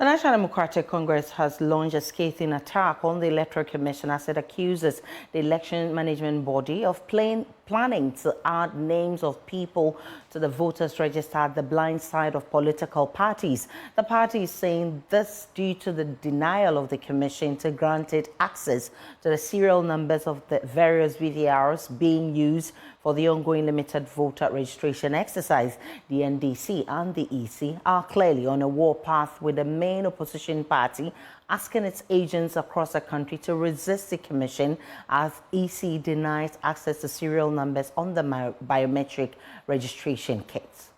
The National Democratic Congress has launched a scathing attack on the Electoral Commission as it accuses the election management body of planning to add names of people to the voters register at the blind side of political parties. The party is saying this due to the denial of the commission to grant it access to the serial numbers of the various VDRs being used for the ongoing limited voter registration exercise. The NDC and the EC are clearly on a warpath, with the main opposition party asking its agents across the country to resist the commission as EC denies access to serial numbers on the biometric registration kits.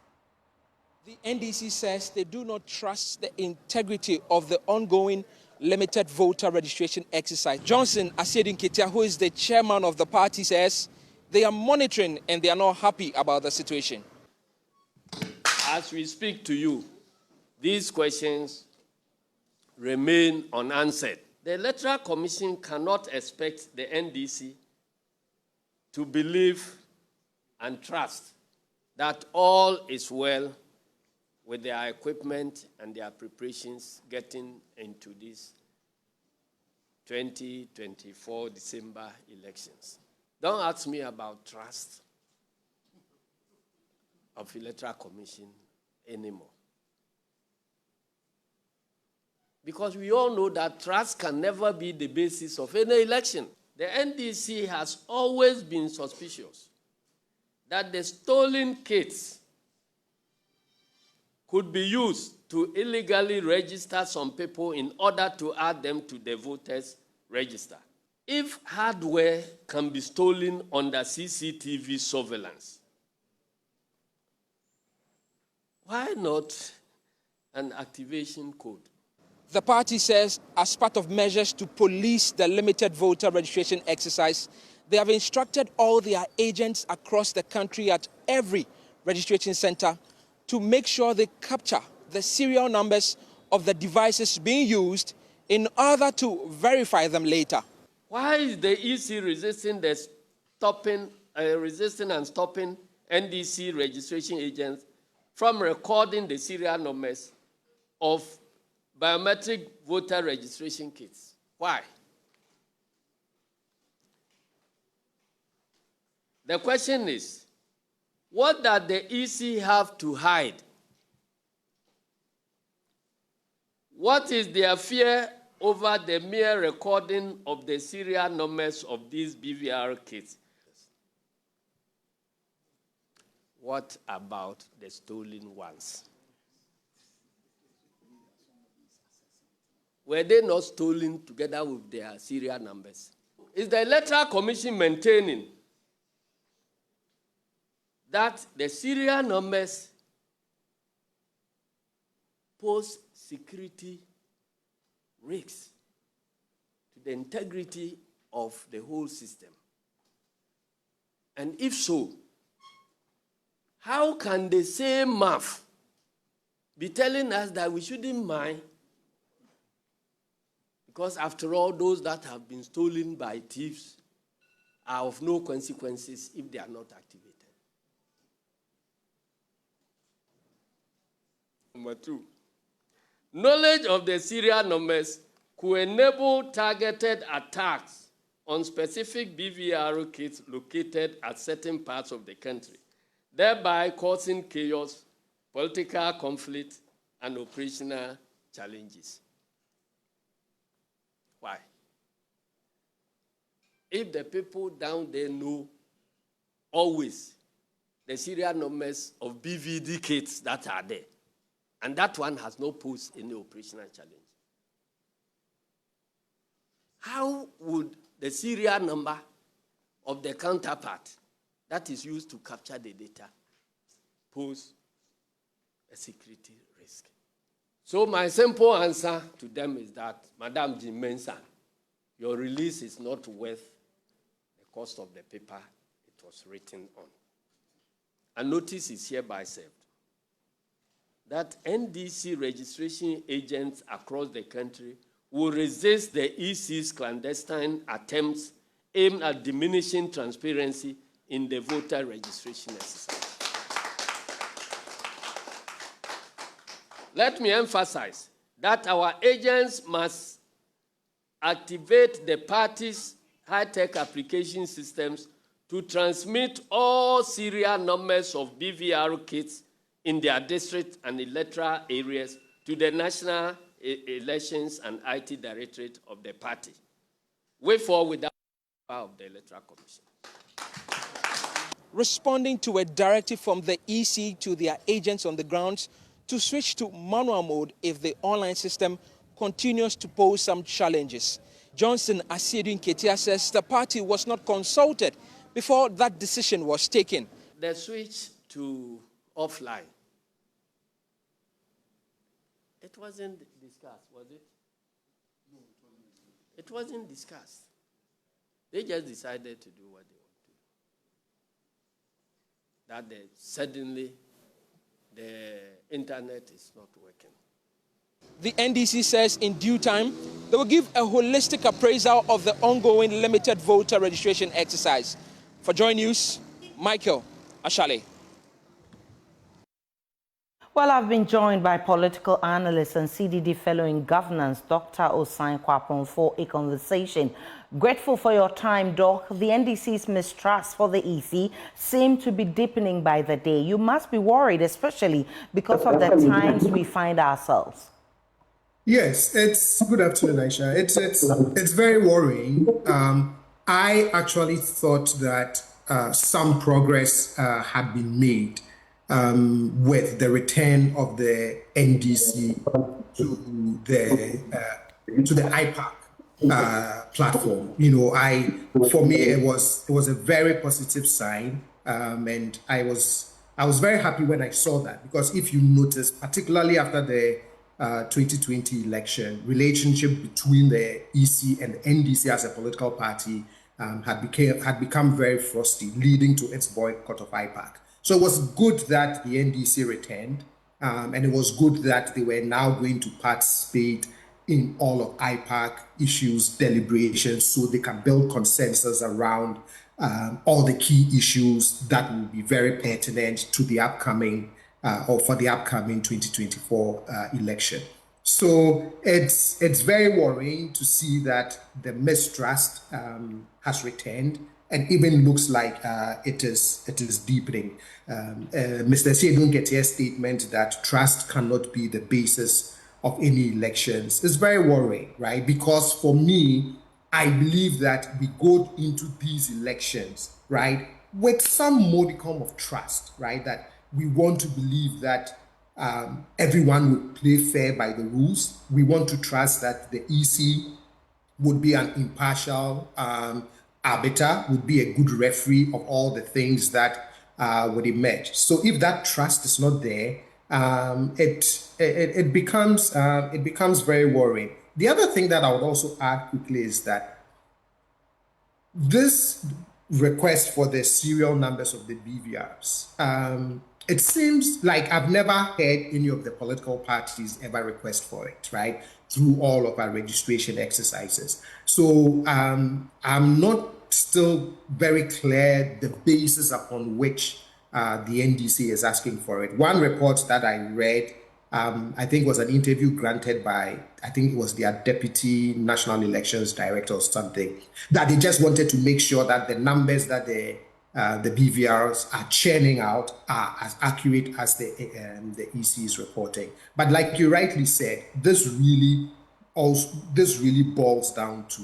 The NDC says they do not trust the integrity of the ongoing limited voter registration exercise. Johnson Asiedin-Ketia, who is the chairman of the party, says they are monitoring and they are not happy about the situation. As we speak to you, these questions remain unanswered. The Electoral Commission cannot expect the NDC to believe and trust that all is well with their equipment and their preparations getting into these 2024 December elections. Don't ask me about trust of Electoral Commission anymore. Because we all know that trust can never be the basis of any election. The NDC has always been suspicious that the stolen kits could be used to illegally register some people in order to add them to the voters' register. If hardware can be stolen under CCTV surveillance, why not an activation code? The party says, as part of measures to police the limited voter registration exercise, they have instructed all their agents across the country at every registration center to make sure they capture the serial numbers of the devices being used in order to verify them later. Why is the EC resisting and stopping NDC registration agents from recording the serial numbers of biometric voter registration kits? Why? The question is, what does the EC have to hide? What is their fear over the mere recording of the serial numbers of these BVR kits? What about the stolen ones? Were they not stolen together with their serial numbers? Is the Electoral Commission maintaining that the serial numbers pose security risks to the integrity of the whole system? And if so, how can the same math be telling us that we shouldn't mind? Because after all, those that have been stolen by thieves are of no consequences if they are not activated. Number two, knowledge of the serial numbers could enable targeted attacks on specific BVR kits located at certain parts of the country, thereby causing chaos, political conflict, and operational challenges. Why? If the people down there know always the serial numbers of BVD kits that are there, and that one has not posed any operational challenge, how would the serial number of the counterpart that is used to capture the data pose a security risk? So my simple answer to them is that, Madam Jim Mensah, your release is not worth the cost of the paper it was written on. A notice is hereby served that NDC registration agents across the country will resist the EC's clandestine attempts aimed at diminishing transparency in the voter registration exercise. Let me emphasize that our agents must activate the party's high-tech application systems to transmit all serial numbers of BVR kits in their district and electoral areas to the National Elections and IT Directorate of the party, with or without the power of the Electoral Commission. Responding to a directive from the EC to their agents on the ground to switch to manual mode if the online system continues to pose some challenges. Johnson Asiedun Ketia says the party was not consulted before that decision was taken. The switch to offline, it wasn't discussed, was it? No, it wasn't discussed. They just decided to do what they want to do. That suddenly the internet is not working. The NDC says in due time, they will give a holistic appraisal of the ongoing limited voter registration exercise. For Joy News, Michael Ashale. Well, I've been joined by political analyst and CDD fellow in governance, Dr. Osae-Kwapong, for a conversation. Grateful for your time, Doc. The NDC's mistrust for the EC seem to be deepening by the day. You must be worried, especially because of the times we find ourselves. Yes, it's good afternoon, Ayisha. It's very worrying. I actually thought that some progress had been made with the return of the NDC to the IPAC platform. You know, for me it was a very positive sign, and I was very happy when I saw that, because if you notice, particularly after the 2020 election, relationship between the EC and NDC as a political party had become very frosty, leading to its boycott of IPAC. So it was good that the NDC returned, and it was good that they were now going to participate in all of IPAC issues, deliberations, so they can build consensus around all the key issues that will be very pertinent to the upcoming or for the upcoming 2024 election. So it's very worrying to see that the mistrust has returned, and even looks like it is deepening. Mr. Asiedun Ketia's statement that trust cannot be the basis of any elections is very worrying, right? Because for me, I believe that we go into these elections, right, with some modicum of trust, right? That we want to believe that everyone would play fair by the rules. We want to trust that the EC would be an impartial arbiter, would be a good referee of all the things that would emerge. So if that trust is not there, it becomes very worrying. The other thing that I would also add quickly is that this request for the serial numbers of the BVRs, it seems like I've never heard any of the political parties ever request for it, right, through all of our registration exercises. So I'm not still very clear the basis upon which the NDC is asking for it. One report that I read, I think was an interview granted by, I think it was their deputy national elections director or something, that they just wanted to make sure that the numbers that the BVRs are churning out are as accurate as the EC is reporting. But like you rightly said, this really boils down to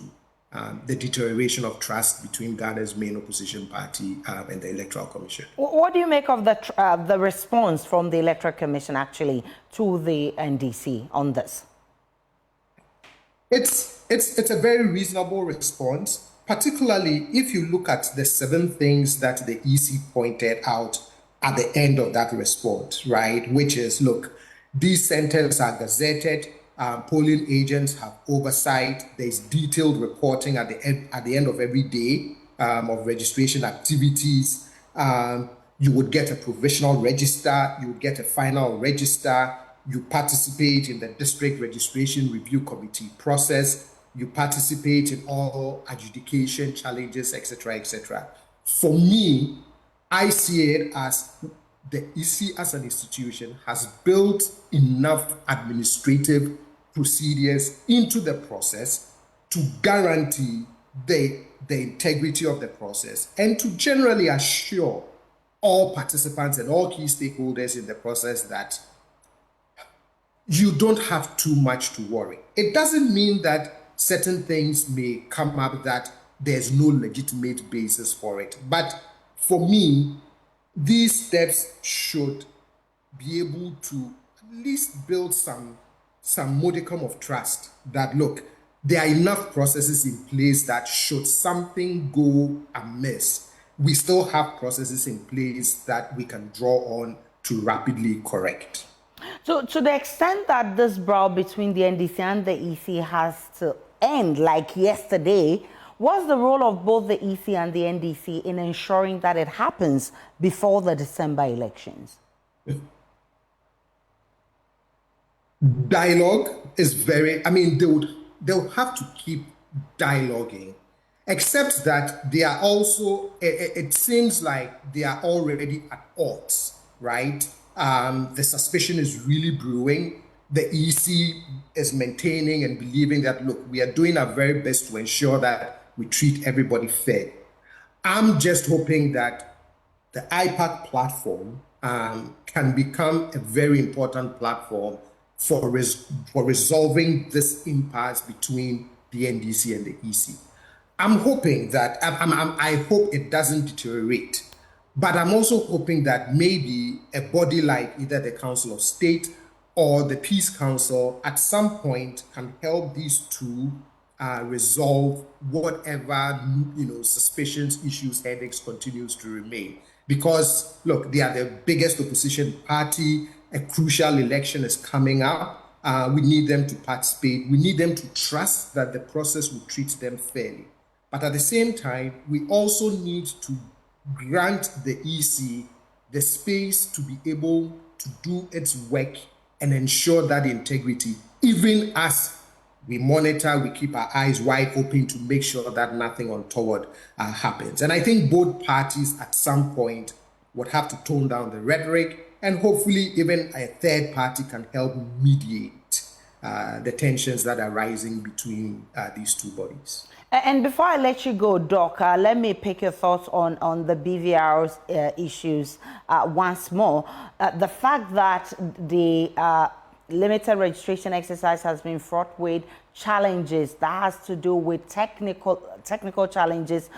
the deterioration of trust between Ghana's main opposition party and the Electoral Commission. What do you make of the response from the Electoral Commission actually to the NDC on this? It's a very reasonable response, particularly if you look at the 7 things that the EC pointed out at the end of that response, right? Which is, look, these centers are gazetted, polling agents have oversight, there's detailed reporting at the end of every day of registration activities. You would get a provisional register, you would get a final register, you participate in the district registration review committee process, you participate in all adjudication challenges, etc., etc. For me, I see it as the EC as an institution has built enough administrative procedures into the process to guarantee the integrity of the process and to generally assure all participants and all key stakeholders in the process that you don't have too much to worry. It doesn't mean that certain things may come up that there's no legitimate basis for it. But for me, these steps should be able to at least build some modicum of trust that, look, there are enough processes in place that should something go amiss, we still have processes in place that we can draw on to rapidly correct. So to the extent that this brawl between the NDC and the EC has to end, like yesterday, what's the role of both the EC and the NDC in ensuring that it happens before the December elections? Dialogue is very, they'll have to keep dialoguing, except that they are also, it seems like they are already at odds, right? The suspicion is really brewing. The EC is maintaining and believing that, look, we are doing our very best to ensure that we treat everybody fair. I'm just hoping that the IPAC platform can become a very important platform for resolving this impasse between the NDC and the EC. I'm hoping that, I hope it doesn't deteriorate, but I'm also hoping that maybe a body like either the Council of State or the Peace Council at some point can help these two resolve whatever suspicions, issues, headaches continues to remain. Because look, they are the biggest opposition party. A crucial election is coming up. We need them to participate. We need them to trust that the process will treat them fairly. But at the same time, we also need to grant the EC the space to be able to do its work and ensure that integrity, even as we monitor, we keep our eyes wide open to make sure that nothing untoward happens. And I think both parties at some point would have to tone down the rhetoric, and hopefully even a third party can help mediate the tensions that are rising between these two bodies. And before I let you go, Doc, let me pick your thoughts on the BVR's issues once more. The fact that the limited registration exercise has been fraught with challenges that has to do with technical challenges,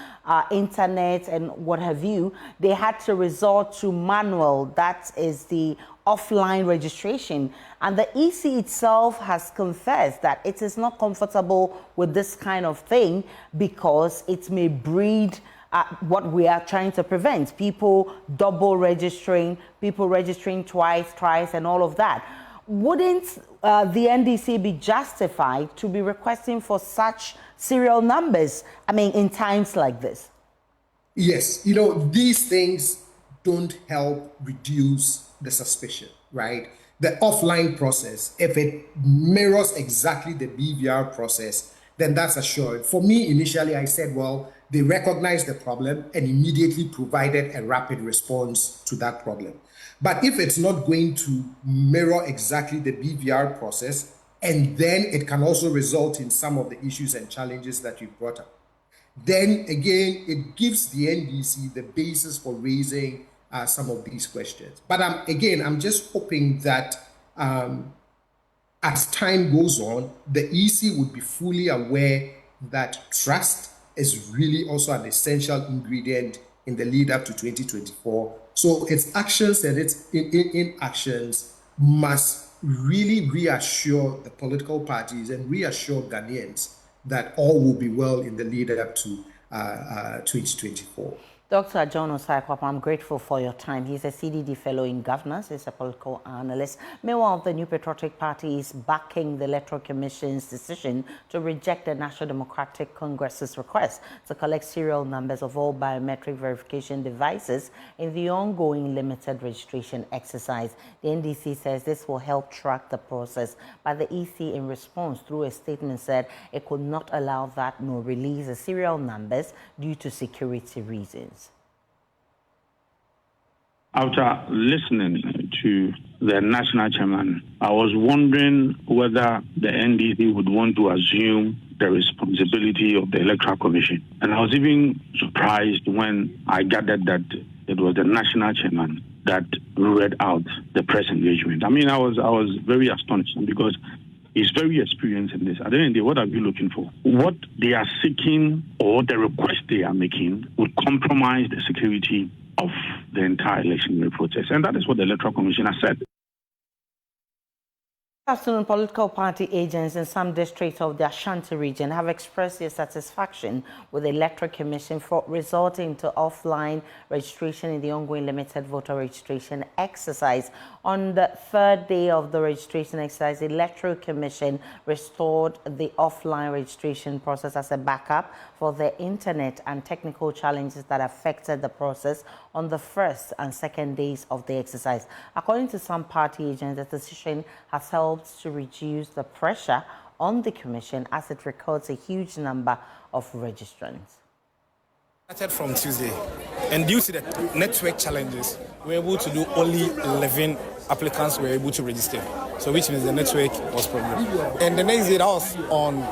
internet and what have you. They had to resort to manual, that is the offline registration. And the EC itself has confessed that it is not comfortable with this kind of thing because it may breed what we are trying to prevent. People double registering, people registering twice, and all of that. Wouldn't the NDC be justified to be requesting for such serial numbers, in times like this? Yes, these things don't help reduce the suspicion, right? The offline process, if it mirrors exactly the BVR process, then that's assured. For me, initially, I said, well, they recognized the problem and immediately provided a rapid response to that problem. But if it's not going to mirror exactly the BVR process, and then it can also result in some of the issues and challenges that you brought up, then again, it gives the NDC the basis for raising some of these questions. But I'm just hoping that as time goes on, the EC would be fully aware that trust is really also an essential ingredient in the lead up to 2024. So its actions and its inactions must really reassure the political parties and reassure Ghanaians that all will be well in the lead up to 2024. Dr. John Osae-Kwapong, I'm grateful for your time. He's a CDD fellow in governance. He's a political analyst. Meanwhile, the New Patriotic Party is backing the Electoral Commission's decision to reject the National Democratic Congress's request to collect serial numbers of all biometric verification devices in the ongoing limited registration exercise. The NDC says this will help track the process, but the EC, in response, through a statement, said it could not allow that nor release the serial numbers due to security reasons. After listening to the national chairman, I was wondering whether the NDC would want to assume the responsibility of the Electoral Commission. And I was even surprised when I gathered that it was the national chairman that read out the press engagement. I mean, I was very astonished because he's very experienced in this. At the end of the day, what are we looking for? What they are seeking or the request they are making would compromise the security of the entire election process. And that is what the Electoral Commission has said. This afternoon, political party agents in some districts of the Ashanti region have expressed their satisfaction with the Electoral Commission for resulting to offline registration in the ongoing limited voter registration exercise. On the third day of the registration exercise, the Electoral Commission restored the offline registration process as a backup for the internet and technical challenges that affected the process on the first and second days of the exercise. According to some party agents, the decision has helped to reduce the pressure on the Commission as it records a huge number of registrants. Started from Tuesday, and due to the network challenges, we were able to do only 11 applicants were able to register. So which means the network was problem. And the next day, that was on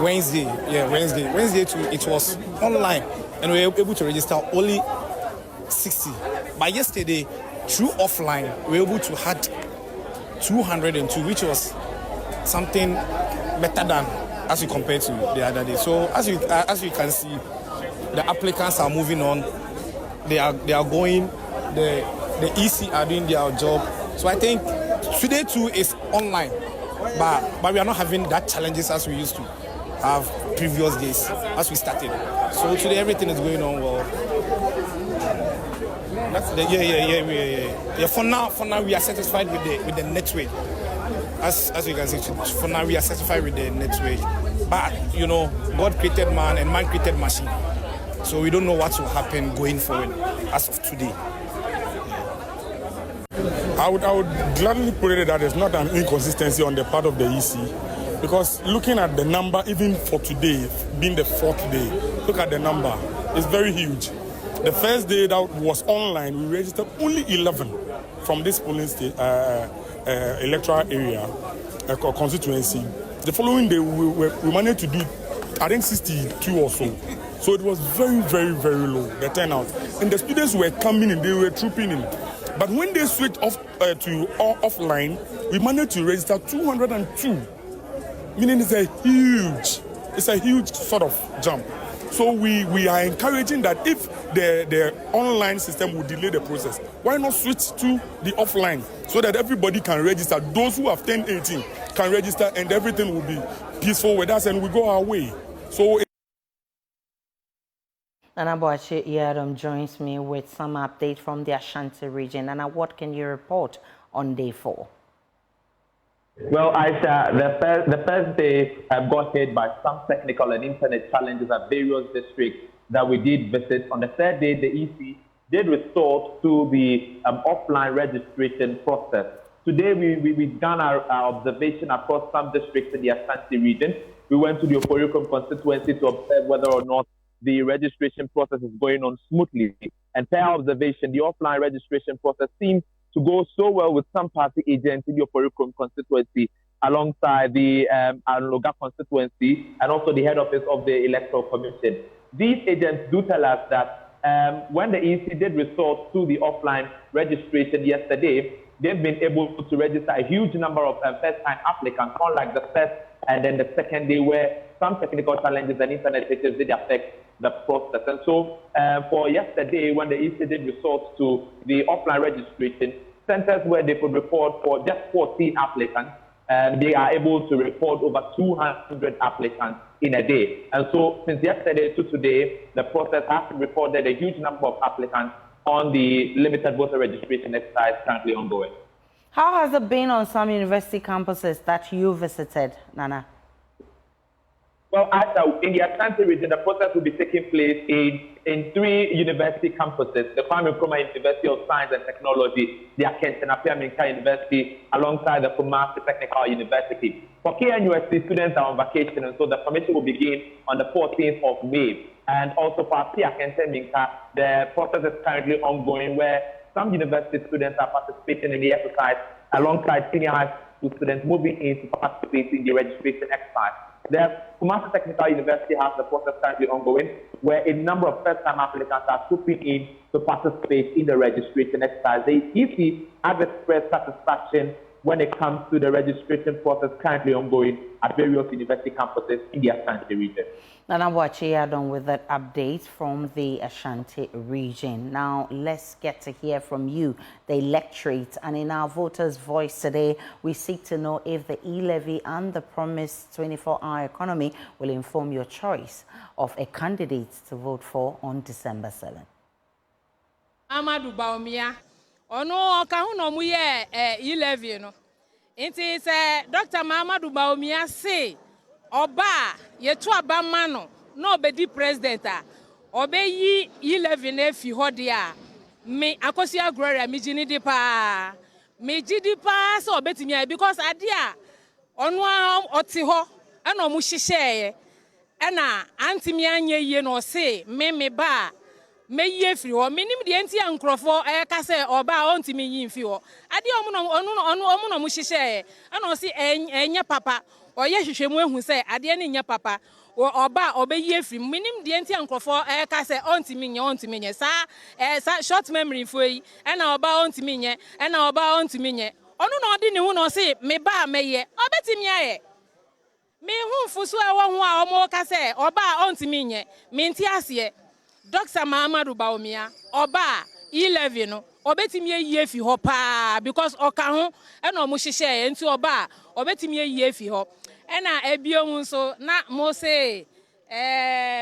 Wednesday. Yeah, Wednesday too, it was online, and we were able to register only 60. But yesterday, through offline, we were able to had 202, which was something better than as you compare to the other day. So as you can see, the applicants are moving on. They are going. The EC are doing their job. So I think today too is online, but we are not having that challenges as we used to have previous days as we started. So today everything is going on well. Yeah. For now we are satisfied with the network. As you can see, for now we are satisfied with the network. But you know, God created man and man created machine. So we don't know what will happen going forward as of today. I would gladly put it that there's not an inconsistency on the part of the EC, because looking at the number, even for today, being the fourth day, look at the number, it's very huge. The first day that was online, we registered only 11 from this polling electoral area, constituency. The following day, we managed to do, I think, 62 or so. So it was very, very, very low, the turnout. And the students were coming in, they were trooping in. But when they switched off to offline, we managed to register 202, meaning it's a huge sort of jump. So we are encouraging that if the online system will delay the process, why not switch to the offline so that everybody can register? Those who have turned 18 can register and everything will be peaceful with us and we go our way. So Nana Boache Yadom joins me with some update from the Ashanti region. Nana, what can you report on day 4? Well, Ayisha, the first day got hit by some technical and internet challenges at various districts that we did visit. On the third day, the EC did restore to the offline registration process. Today, we've done our observation across some districts in the Ashanti region. We went to the Osae-Kwapong constituency to observe whether or not the registration process is going on smoothly. And per observation, the offline registration process seems to go so well with some party agents in the Osae-Kwapong constituency alongside the Loga constituency and also the head office of the Electoral Commission. These agents do tell us that when the EC did resort to the offline registration yesterday, they've been able to register a huge number of first-time applicants, unlike the first and then the second day where some technical challenges and internet issues did affect the process. And so for yesterday, when the EC did resort to the offline registration, centers where they could report for just 14 applicants, they are able to report over 200 applicants in a day. And so since yesterday to today, the process has reported a huge number of applicants on the limited voter registration exercise currently ongoing. How has it been on some university campuses that you visited, Nana? Well, in the Ashanti region, the process will be taking place in 3 university campuses: the Kwame Nkrumah University of Science and Technology, the Akentenapiaminka University, alongside the Kumasi Technical University. For KNUST, students are on vacation, and so the formation will begin on the 14th of May. And also for Akentenapiaminka, the process is currently ongoing, where some university students are participating in the exercise alongside senior high school students moving in to participate in the registration exercise. The Kumasi Technical University has the process currently ongoing, where a number of first-time applicants are trooping in to participate in the registration exercise. The EC has expressed satisfaction when it comes to the registration process currently ongoing at various university campuses in the Ashanti region. Nana Wachi on with that update from the Ashanti region. Now, let's get to hear from you, the electorate. And in our voters' voice today, we seek to know if the e-levy and the promised 24-hour economy will inform your choice of a candidate to vote for on December 7. Amadou Baumia, ono kahuno muye e-levy no. Inti se Dr. Amadou Baumia say Oba yetu abamano no obedi president a obeyi 11 efi hodia me akosia gloria me gidi pa so obetimi because adia onu oti ho ana omu hihye ana antimi anye ye no say me ba me ye firi ho menim de enti ankrofo ka say oba ontimi yin fi ho adia omu no mu hihye ana o si enye papa oye hwehwemu ehu se ade ne nya papa oba obeyi efiri minim de enti ankrofo ka se ontimi nye sa short memory fo yi na oba ontimi nye na oba ontimi nye onu na odi ne hu no se me ba meye obetimi aye me hu fuso e wo hu a omo ka se oba ontimi nye me nti ase Dr. Amadou Baumia oba 11 no obetimi eyi efi ho pa because oka ho na omo hihye enti oba obetimi eyi efi ho ena ebiom so na mo say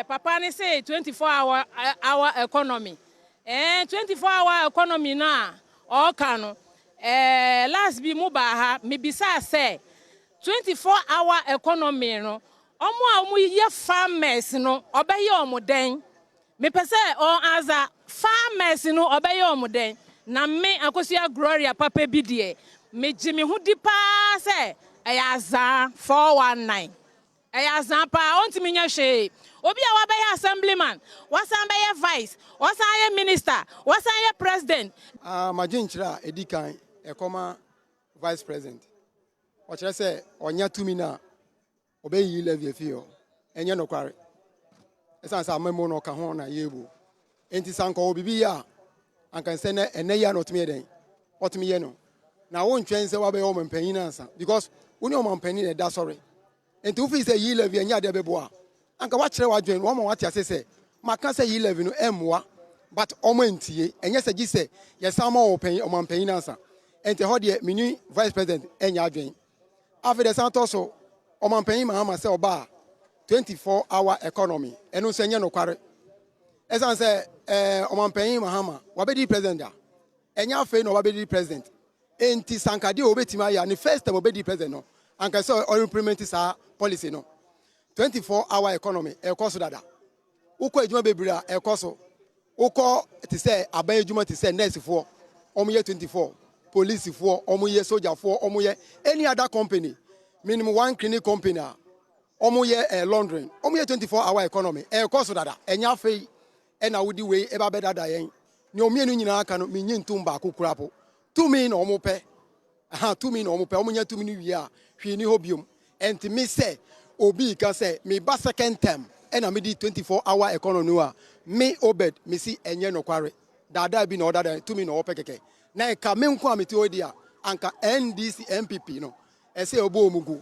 papa ni say 24-hour economy 24-hour economy na oka no last bi mu ba ha me bisa say 24-hour economy no omo ye farmers no obeye omo den me pese on aza farmers no obeye omo den na me akosia Gloria papa bi de me jimi hu di pa say Ayazan 419. Ayazan pa ontimi nya hwe. Obi a wabaya assemblyman, wasan baya vice, wasan ye minister, wasan ye president. Majinchira edikan ekoma vice president. O kire se onya tumi na obeyi levy afio. Enye no kware. Esan sa memo no ka ho na yebu. Enti sanko obibi ya ankan se na ene ya no tumi eden. Otumi ye no. Na won twen se wabaya o mampanyin ansa because uni o mampani na da sorry enti ufi se yi levy anya de bebo a anka wa kire wa dwen wo ma wate ase se maka se yi levy no emwa but o mantie enye se gi se yesama o mampani na nsa enti ho de mini vice president enya adwen afi de santo so o mampani mahama se oba 24-hour economy enu se enye no kware esan se o mampani mahama wabedi president a enya afi no wabedi president enti sankade obetima ya ni first time obedi president no anka so or implement sa policy no 24-hour economy e koso dada uko ejuma bebira e koso uko ti say aban ejuma ti say nurse fo omoye 24 police fo omoye soldier fo omoye any other company minimum one clinic company omoye laundering omoye 24-hour economy e koso dada enya fei e na wudi we e ba bedada yen ni omie no nyina aka no menyi ntumba akukurapo 2 million no mo pe 2 million no mo pe omunya 2 million wi a hwe ni hobium enti me say obi ka say me ba second term and me di 24-hour economy a me obed me si enye no kware dada bi na odada 2 million no pe keke na ka me nko ameti odi a anka NDC MPP no e say obo omugu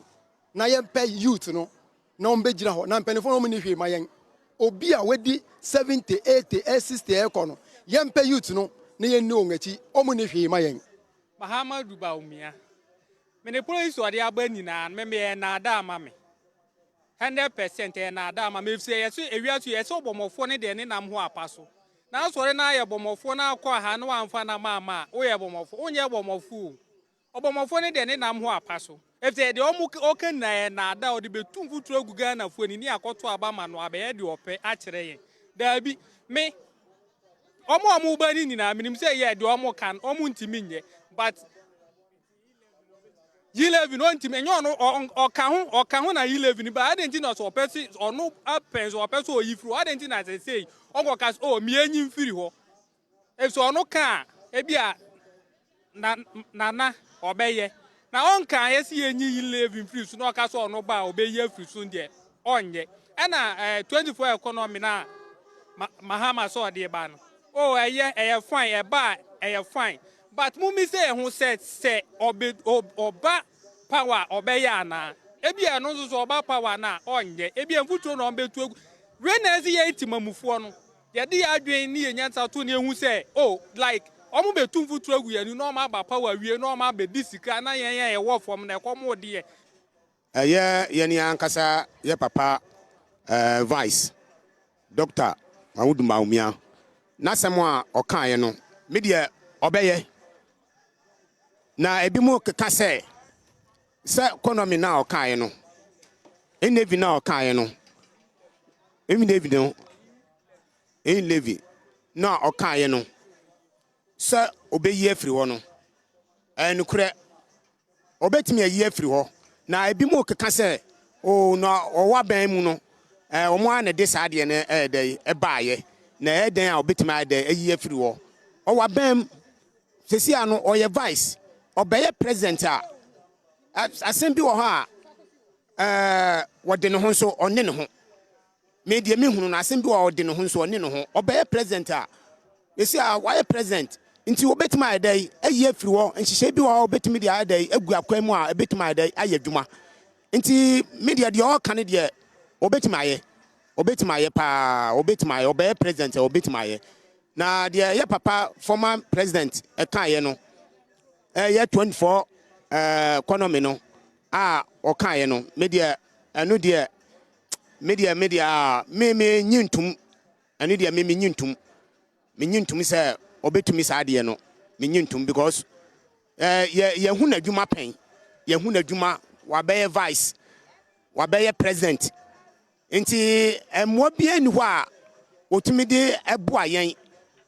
na ye pe youth no na ombejira ho na mpenefo no ni hwe mayen obi a wedi 70 80 60 econo ye pe youth no na ye ni ongachi omu ni hwe mayen Amadou Baumia. Mene police wadi abani na me na ada ma me. 100% na ada ma me say yeso ewiasu yeso obomofo ne de ne nam ho apaso. Na sore na ye bomofo na akwa ha no amfa na mama o ye bomofo onye bomofo. Obomofo ne de ne nam ho apaso. Efte de omu oken na ada odi betum futu aguga na fo ni akoto abama no abaye de ope a kire ye. Da bi me omu bani ni na minim say ye de omu kan omu ntimi nye. But you no ntimi enyo no oka ho na you but adenti na so person onu appens or person oyifru adenti na say ogokas o mi enyi mfiri ho if so onu ka ebia na obeye na on kan yesi enyi living free so no ka so no ba obeye free so de onye na 24 economy na mahama so de ba no oh eye fine e ba eye fine but mumi say who said say oba power obeye ana ebia no so oba power na onye ebia mfutuo no betu egu renezi ye itimamufuo no ye de adwen ni enyansa to ne ehu say oh like omo betu mfutuo egu ye ni no ma ba power wie no ma be disika na ye wo fom na ekomo de ye ni ankasa ye papa vice doctor Mahmoud Maumia na semwa okan ye no me de obeye na ebi mu keka se economy na okan ye no enevi na okan ye no emi David no Levi na okan ye no se obeyi afiri ho no enukure obetimi ayi afiri ho na ebi mu keka se o no owa ban mu no omo an de sa de ne edey ebaaye na eden a obetimi ade ayi afiri ho owa ban sesi ano oye vice obeye president a asembi wo ha wode ne ho so one ne ho me de me hunu na asembi wo wode ne ho so one ne ho obeye president a sesi a why president nti obetimi ade ayi afiri ho nhihye bi wo obetimi de ade agu akwan mu a obetimi ade ayadwuma nti media de o kan de obetimi aye pa obetimi aye obeye president obetimi aye na de ye papa former president kan ye no ye 24 economy no o kan ye no media anu de media me nyintum anu de me nyintum say obetumi sa de no me nyintum because ye hu na dwuma pen ye hu na dwuma wa be vice wa be president nti emmo bia ni ho a otumi de eboa yen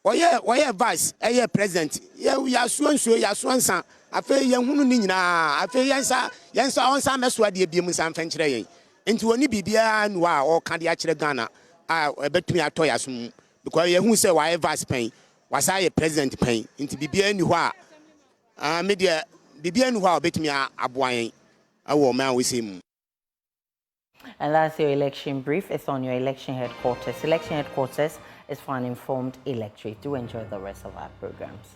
oye vice president ya suonsuo ya suonsa afa ye hunu ni nyina afa yensa onsa meso ade biem nsa mfenkyere yen nti woni bibia nu a o ka de a kire Ghana a ebetumi ato ya sum because ye hu say wa vice pen wasa ye president pen nti bibia ni ho a media bibia ni ho a obetumi aboa yen awo man we say mu. And that's your election brief. It's on your election headquarters. Election headquarters is for an informed electorate. Do enjoy the rest of our programs.